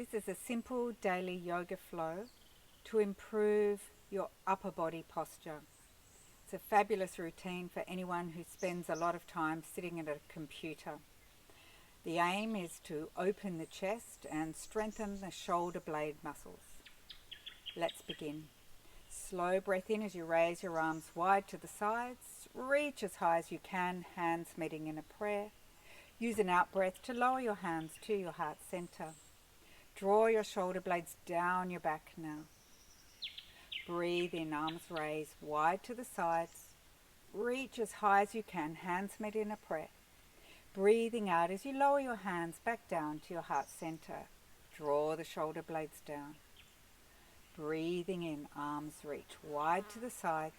This is a simple daily yoga flow to improve your upper body posture. It's a fabulous routine for anyone who spends a lot of time sitting at a computer. The aim is to open the chest and strengthen the shoulder blade muscles. Let's begin. Slow breath in as you raise your arms wide to the sides. Reach as high as you can, hands meeting in a prayer. Use an out breath to lower your hands to your heart center. Draw your shoulder blades down your back now. Breathe in, arms raised wide to the sides. Reach as high as you can, hands met in a prayer. Breathing out as you lower your hands back down to your heart center. Draw the shoulder blades down. Breathing in, arms reach wide to the sides.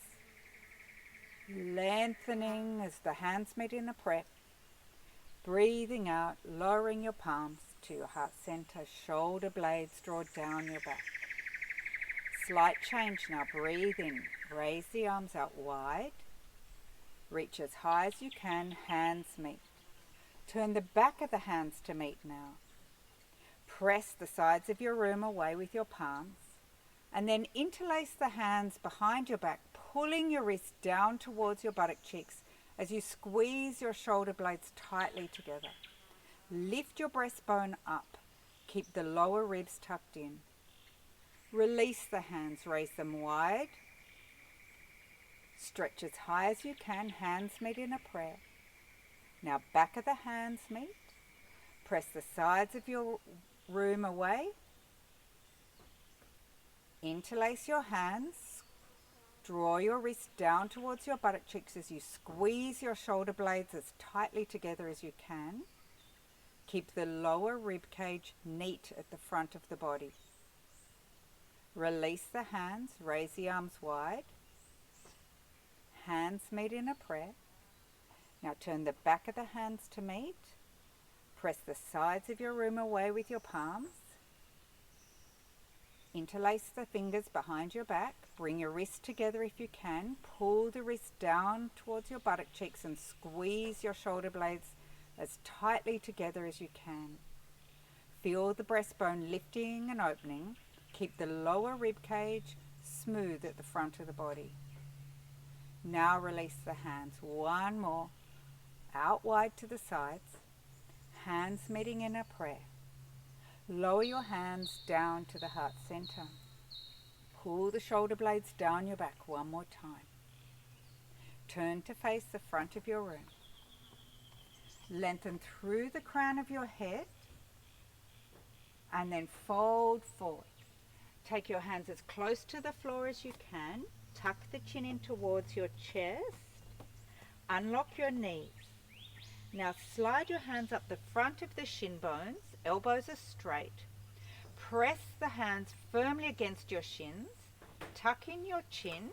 Lengthening as the hands meet in a prayer. Breathing out, lowering your palms to your heart center. Shoulder blades draw down your back. Slight change now. Breathe in. Raise the arms out wide. Reach as high as you can. Hands meet. Turn the back of the hands to meet now. Press the sides of your room away with your palms. And then interlace the hands behind your back, pulling your wrists down towards your buttock cheeks as you squeeze your shoulder blades tightly together. Lift your breastbone up. Keep the lower ribs tucked in. Release the hands, raise them wide. Stretch as high as you can, hands meet in a prayer. Now back of the hands meet. Press the sides of your room away. Interlace your hands. Draw your wrists down towards your buttock cheeks as you squeeze your shoulder blades as tightly together as you can. Keep the lower rib cage neat at the front of the body. Release the hands, raise the arms wide. Hands meet in a prayer. Now turn the back of the hands to meet. Press the sides of your room away with your palms. Interlace the fingers behind your back. Bring your wrists together if you can. Pull the wrists down towards your buttock cheeks and squeeze your shoulder blades as tightly together as you can. Feel the breastbone lifting and opening. Keep the lower rib cage smooth at the front of the body. Now release the hands. One more. Out wide to the sides. Hands meeting in a prayer. Lower your hands down to the heart center. Pull the shoulder blades down your back one more time. Turn to face the front of your room. Lengthen through the crown of your head and then fold forward. Take your hands as close to the floor as you can. Tuck the chin in towards your chest. Unlock your knees. Now slide your hands up the front of the shin bones. Elbows are straight. Press the hands firmly against your shins. Tuck in your chin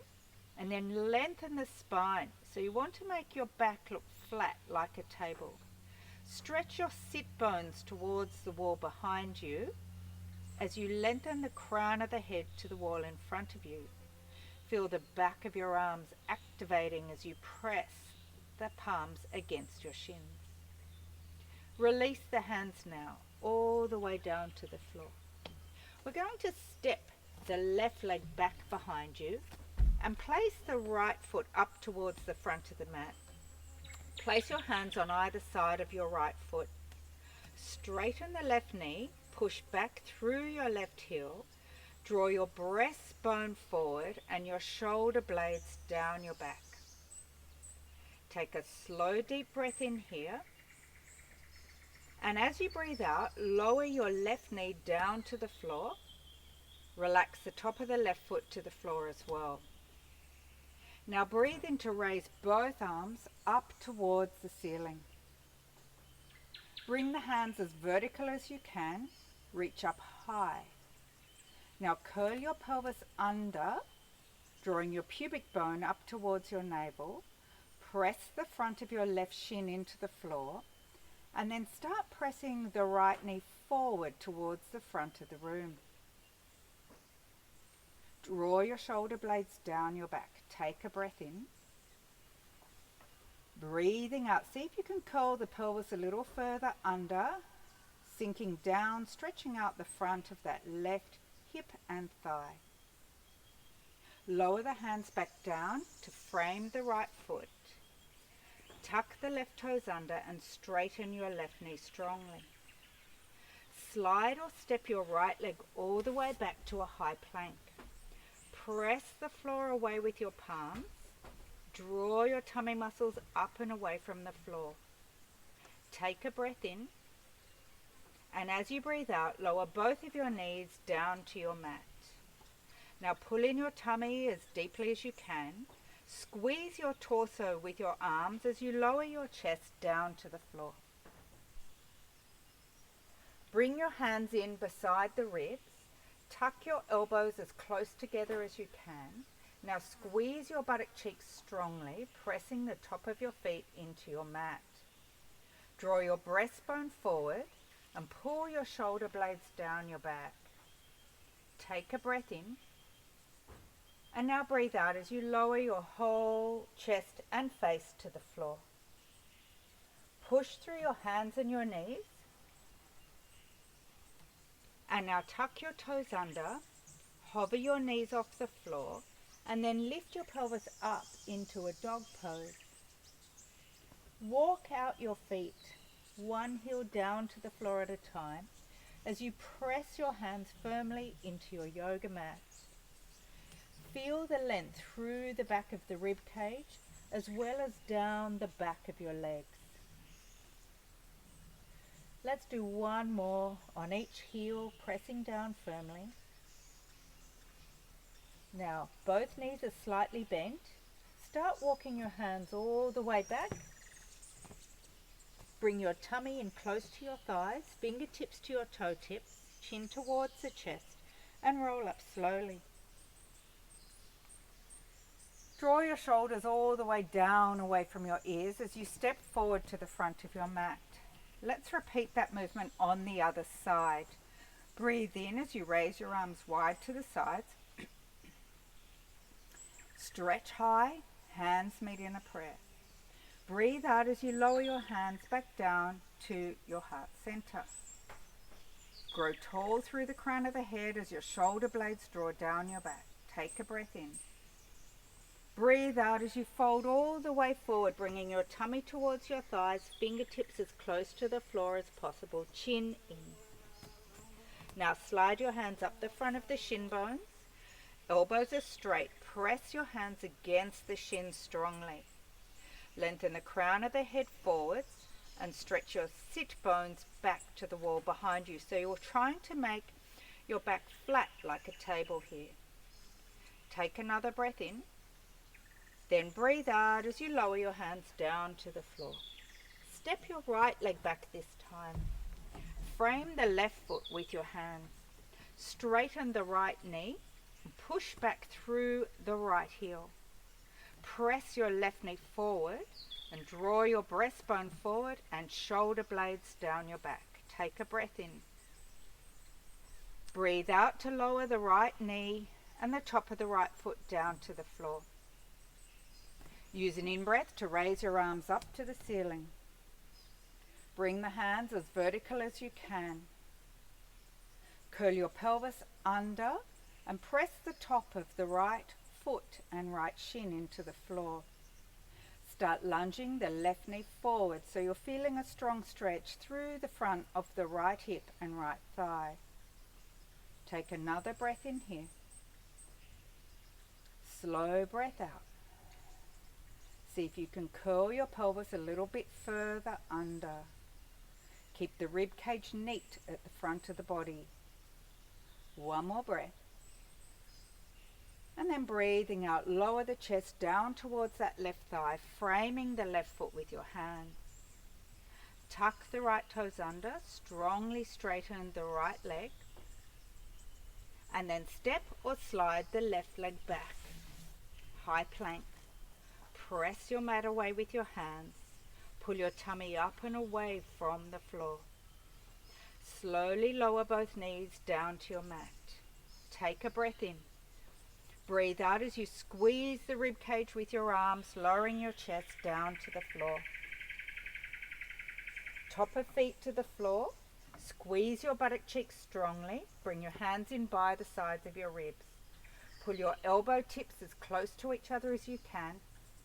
and then lengthen the spine. So you want to make your back look flat like a table. Stretch your sit bones towards the wall behind you as you lengthen the crown of the head to the wall in front of you. Feel the back of your arms activating as you press the palms against your shins. Release the hands now, all the way down to the floor. We're going to step the left leg back behind you and place the right foot up towards the front of the mat. Place your hands on either side of your right foot. Straighten the left knee, push back through your left heel. Draw your breastbone forward and your shoulder blades down your back. Take a slow deep breath in here. And as you breathe out, lower your left knee down to the floor. Relax the top of the left foot to the floor as well. Now breathe in to raise both arms up towards the ceiling. Bring the hands as vertical as you can. Reach up high. Now curl your pelvis under, drawing your pubic bone up towards your navel. Press the front of your left shin into the floor. And then start pressing the right knee forward towards the front of the room. Draw your shoulder blades down your back. Take a breath in. Breathing out. See if you can curl the pelvis a little further under. sinking down, stretching out the front of that left hip and thigh. Lower the hands back down to frame the right foot. Tuck the left toes under and straighten your left knee strongly. Slide or step your right leg all the way back to a high plank. Press the floor away with your palms. Draw your tummy muscles up and away from the floor. Take a breath in, and as you breathe out, lower both of your knees down to your mat. Now pull in your tummy as deeply as you can. Squeeze your torso with your arms as you lower your chest down to the floor. Bring your hands in beside the ribs. Tuck your elbows as close together as you can. Now squeeze your buttock cheeks strongly, pressing the top of your feet into your mat. Draw your breastbone forward and pull your shoulder blades down your back. Take a breath in. And now breathe out as you lower your whole chest and face to the floor. Push through your hands and your knees. And now tuck your toes under, hover your knees off the floor, and then lift your pelvis up into a dog pose. Walk out your feet, one heel down to the floor at a time, as you press your hands firmly into your yoga mat. Feel the length through the back of the rib cage, as well as down the back of your legs. Let's do one more on each heel, pressing down firmly. Now, both knees are slightly bent. Start walking your hands all the way back. Bring your tummy in close to your thighs, fingertips to your toe tips, chin towards the chest, and roll up slowly. Draw your shoulders all the way down away from your ears as you step forward to the front of your mat. Let's repeat that movement on the other side. Breathe in as you raise your arms wide to the sides. Stretch high, hands meet in a prayer. Breathe out as you lower your hands back down to your heart center. Grow tall through the crown of the head as your shoulder blades draw down your back. Take a breath in. Breathe out as you fold all the way forward, bringing your tummy towards your thighs, fingertips as close to the floor as possible, chin in. Now slide your hands up the front of the shin bones. Elbows are straight. Press your hands against the shins strongly. Lengthen the crown of the head forwards and stretch your sit bones back to the wall behind you. So you're trying to make your back flat like a table here. Take another breath in. Then breathe out as you lower your hands down to the floor. Step your right leg back this time. Frame the left foot with your hands. Straighten the right knee. Push back through the right heel. Press your left knee forward and draw your breastbone forward and shoulder blades down your back. Take a breath in. Breathe out to lower the right knee and the top of the right foot down to the floor. Use an in-breath to raise your arms up to the ceiling. Bring the hands as vertical as you can. Curl your pelvis under and press the top of the right foot and right shin into the floor. Start lunging the left knee forward so you're feeling a strong stretch through the front of the right hip and right thigh. Take another breath in here. Slow breath out. See if you can curl your pelvis a little bit further under. Keep the rib cage neat at the front of the body. One more breath. And then breathing out, lower the chest down towards that left thigh, framing the left foot with your hands. Tuck the right toes under, strongly straighten the right leg. And then step or slide the left leg back. High plank. Press your mat away with your hands. Pull your tummy up and away from the floor. Slowly lower both knees down to your mat. Take a breath in. Breathe out as you squeeze the rib cage with your arms, lowering your chest down to the floor. Top of feet to the floor. Squeeze your buttock cheeks strongly. Bring your hands in by the sides of your ribs. Pull your elbow tips as close to each other as you can.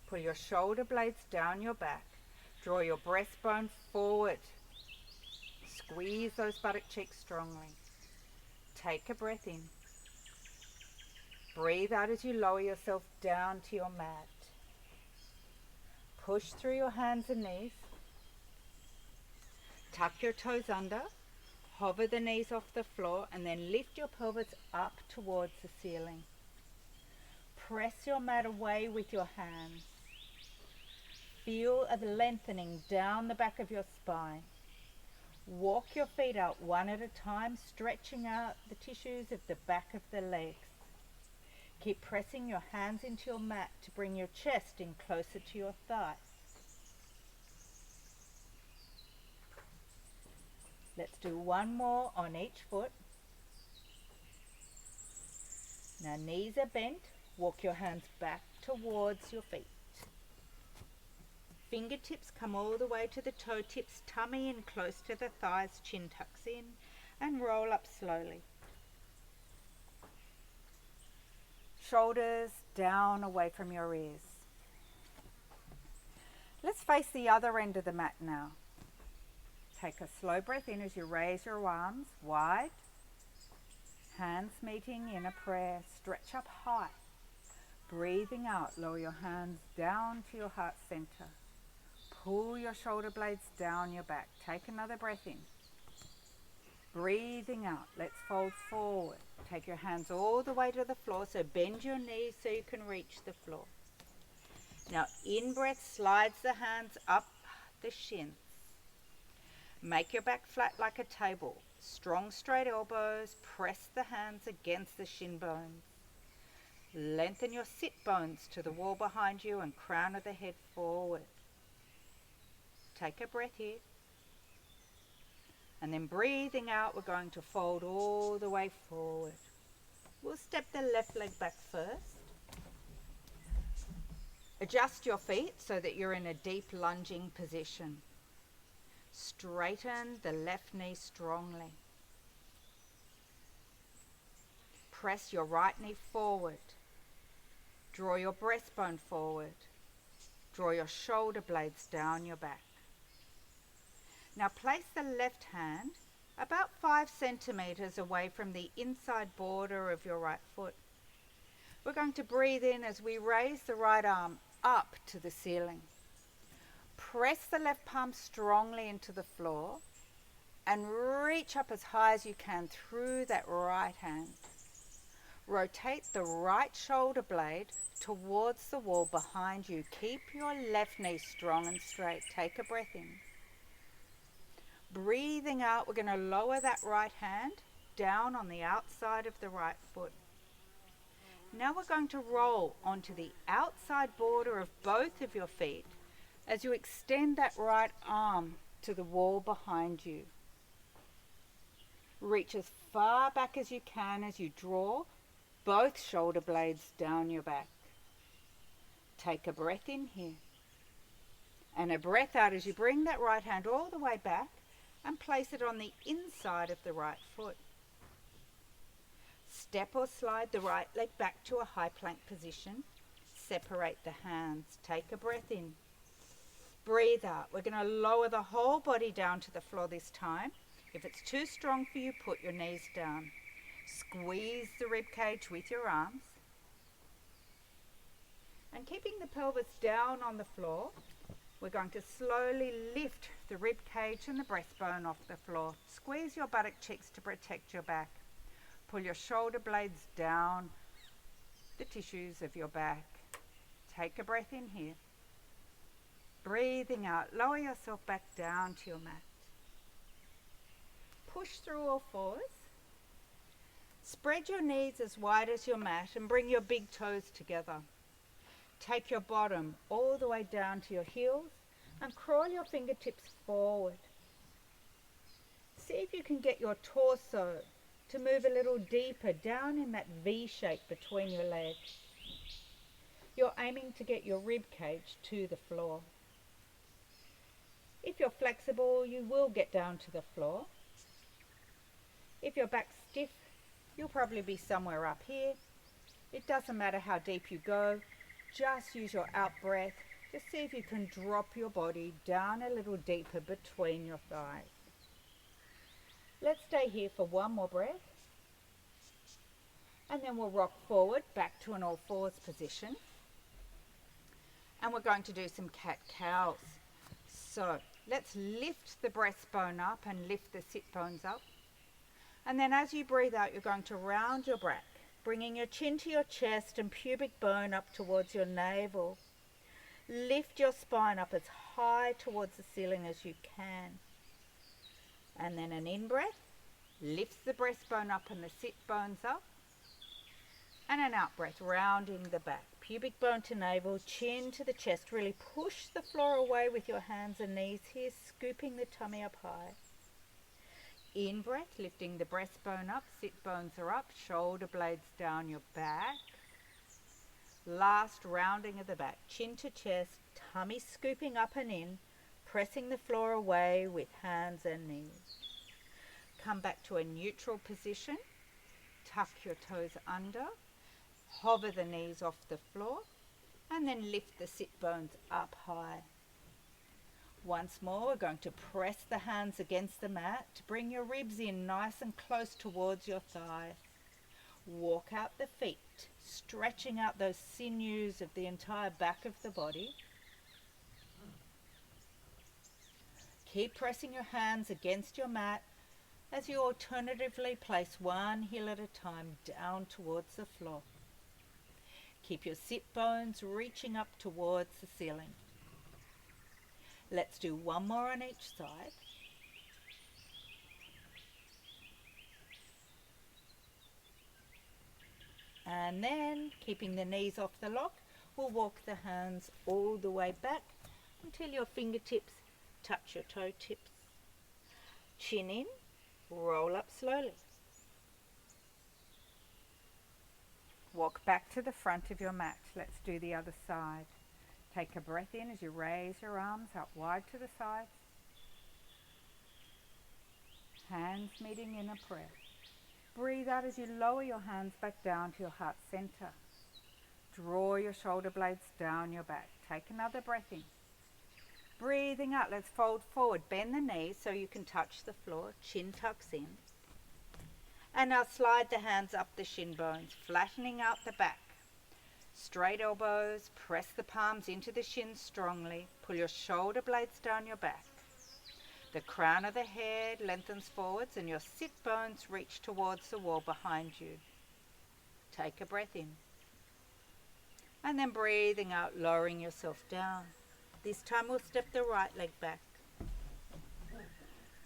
Pull your shoulder blades down your back. Draw your breastbone forward. Squeeze those buttock cheeks strongly. Take a breath in. Breathe out as you lower yourself down to your mat. Push through your hands and knees. Tuck your toes under. Hover the knees off the floor and then lift your pelvis up towards the ceiling. Press your mat away with your hands. Feel a lengthening down the back of your spine. Walk your feet out one at a time, stretching out the tissues of the back of the legs. Keep pressing your hands into your mat to bring your chest in closer to your thighs. Let's do one more on each foot. Now knees are bent. Walk your hands back towards your feet. Fingertips come all the way to the toe tips, tummy in close to the thighs, chin tucks in, and roll up slowly. Shoulders down away from your ears. Let's face the other end of the mat now. Take a slow breath in as you raise your arms wide. Hands meeting in a prayer. Stretch up high. Breathing out, lower your hands down to your heart center. Pull your shoulder blades down your back. Take another breath in. Breathing out, let's fold forward. Take your hands all the way to the floor, so bend your knees so you can reach the floor. Now in breath, slides the hands up the shins. Make your back flat like a table. Strong straight elbows, press the hands against the shin bones. Lengthen your sit bones to the wall behind you and crown of the head forward. Take a breath here. And then breathing out, we're going to fold all the way forward. We'll step the left leg back first. Adjust your feet so that you're in a deep lunging position. Straighten the left knee strongly. Press your right knee forward. Draw your breastbone forward. Draw your shoulder blades down your back. Now place the left hand about 5 centimeters away from the inside border of your right foot. We're going to breathe in as we raise the right arm up to the ceiling. Press the left palm strongly into the floor and reach up as high as you can through that right hand. Rotate the right shoulder blade towards the wall behind you. Keep your left knee strong and straight. Take a breath in. Breathing out, we're going to lower that right hand down on the outside of the right foot. Now we're going to roll onto the outside border of both of your feet as you extend that right arm to the wall behind you. Reach as far back as you can as you draw both shoulder blades down your back. Take a breath in here and a breath out as you bring that right hand all the way back and place it on the inside of the right foot. Step or slide the right leg back to a high plank position. Separate the hands. Take a breath in. Breathe out. We're going to lower the whole body down to the floor this time. If it's too strong for you, put your knees down. Squeeze the rib cage with your arms. And keeping the pelvis down on the floor, we're going to slowly lift the rib cage and the breastbone off the floor. Squeeze your buttock cheeks to protect your back. Pull your shoulder blades down the tissues of your back. Take a breath in here. Breathing out, lower yourself back down to your mat. Push through all fours. Spread your knees as wide as your mat and bring your big toes together. Take your bottom all the way down to your heels and crawl your fingertips forward. See if you can get your torso to move a little deeper down in that V shape between your legs. You're aiming to get your rib cage to the floor. If you're flexible, you will get down to the floor. If your back's stiff, you'll probably be somewhere up here. It doesn't matter how deep you go, just use your out breath. Just see if you can drop your body down a little deeper between your thighs. Let's stay here for one more breath. And then we'll rock forward back to an all fours position. And we're going to do some cat-cows. So let's lift the breastbone up and lift the sit bones up. And then as you breathe out, you're going to round your back, bringing your chin to your chest and pubic bone up towards your navel. Lift your spine up as high towards the ceiling as you can. And then an in-breath lifts the breastbone up and the sit bones up. And an out-breath, rounding the back. Pubic bone to navel, chin to the chest. Really push the floor away with your hands and knees here, scooping the tummy up high. In-breath, lifting the breastbone up, sit bones are up, shoulder blades down your back. Last rounding of the back, chin to chest, tummy scooping up and in, pressing the floor away with hands and knees. Come back to a neutral position, tuck your toes under, hover the knees off the floor, and then lift the sit bones up high. Once more, we're going to press the hands against the mat to bring your ribs in nice and close towards your thighs. Walk out the feet, stretching out those sinews of the entire back of the body. Keep pressing your hands against your mat as you alternatively place one heel at a time down towards the floor. Keep your sit bones reaching up towards the ceiling. Let's do one more on each side. And then, keeping the knees off the lock, we'll walk the hands all the way back until your fingertips touch your toe tips. Chin in, roll up slowly. Walk back to the front of your mat. Let's do the other side. Take a breath in as you raise your arms up wide to the sides. Hands meeting in a prayer. Breathe out as you lower your hands back down to your heart center. Draw your shoulder blades down your back. Take another breath in. Breathing out, let's fold forward. Bend the knees so you can touch the floor. Chin tucks in. And now slide the hands up the shin bones, flattening out the back. Straight elbows, press the palms into the shins strongly. Pull your shoulder blades down your back. The crown of the head lengthens forwards and your sit bones reach towards the wall behind you. Take a breath in. And then breathing out, lowering yourself down. This time we'll step the right leg back.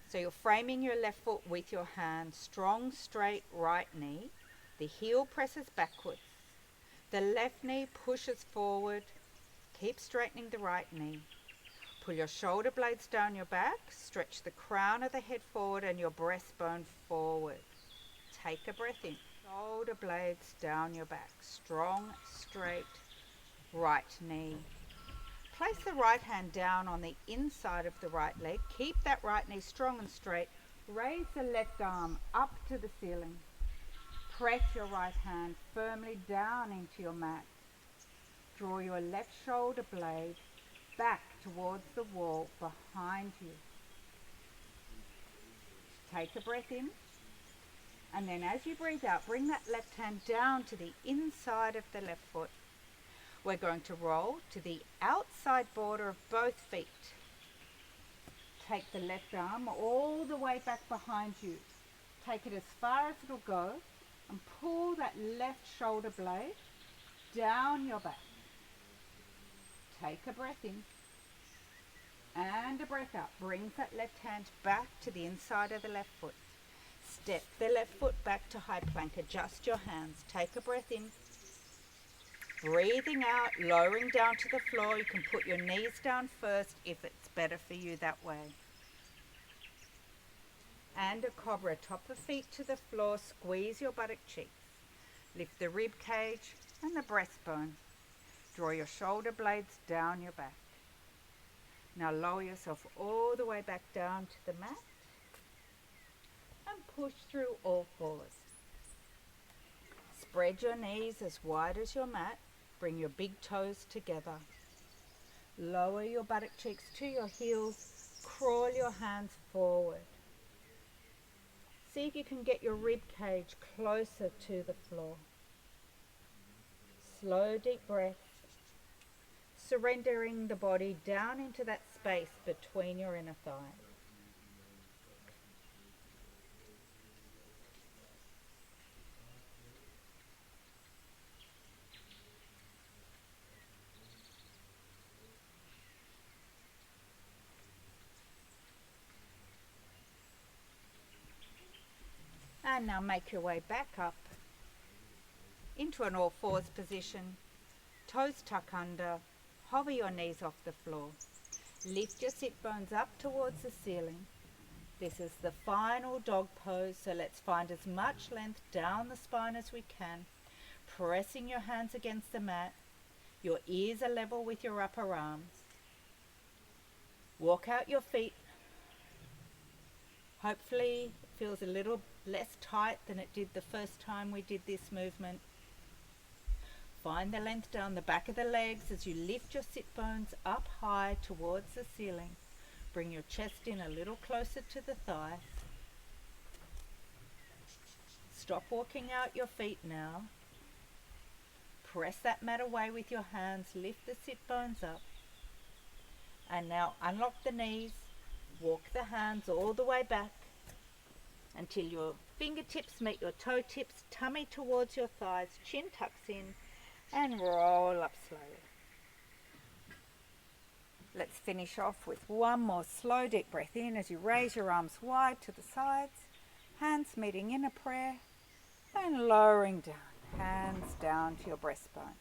So you're framing your left foot with your hand, strong, straight right knee. The heel presses backwards. The left knee pushes forward. Keep straightening the right knee. Pull your shoulder blades down your back. Stretch the crown of the head forward and your breastbone forward. Take a breath in. Shoulder blades down your back. Strong, straight right knee. Place the right hand down on the inside of the right leg. Keep that right knee strong and straight. Raise the left arm up to the ceiling. Press your right hand firmly down into your mat. Draw your left shoulder blade back towards the wall behind you. Take a breath in. And then as you breathe out, bring that left hand down to the inside of the left foot. We're going to roll to the outside border of both feet. Take the left arm all the way back behind you. Take it as far as it'll go and pull that left shoulder blade down your back. Take a breath in and a breath out. Brings that left hand back to the inside of the left foot. Step the left foot back to high plank. Adjust your hands. Take a breath in. Breathing out, lowering down to the floor. You can put your knees down first if it's better for you that way. And a cobra, top of feet to the floor. Squeeze your buttock cheeks. Lift the rib cage and the breastbone. Draw your shoulder blades down your back. Now lower yourself all the way back down to the mat. And push through all fours. Spread your knees as wide as your mat. Bring your big toes together. Lower your buttock cheeks to your heels. Crawl your hands forward. See if you can get your rib cage closer to the floor. Slow, deep breath. Surrendering the body down into that space between your inner thighs. And now make your way back up into an all fours position. Toes tuck under. Hover your knees off the floor. Lift your sit bones up towards the ceiling. This is the final dog pose, so let's find as much length down the spine as we can. Pressing your hands against the mat. Your ears are level with your upper arms. Walk out your feet. Hopefully it feels a little less tight than it did the first time we did this movement. Find the length down the back of the legs as you lift your sit bones up high towards the ceiling. Bring your chest in a little closer to the thighs. Stop walking out your feet now. Press that mat away with your hands. Lift the sit bones up. And now unlock the knees. Walk the hands all the way back until your fingertips meet your toe tips, tummy towards your thighs, chin tucks in, and roll up slowly. Let's finish off with one more slow deep breath in as you raise your arms wide to the sides, hands meeting in a prayer, and lowering down, hands down to your breastbone.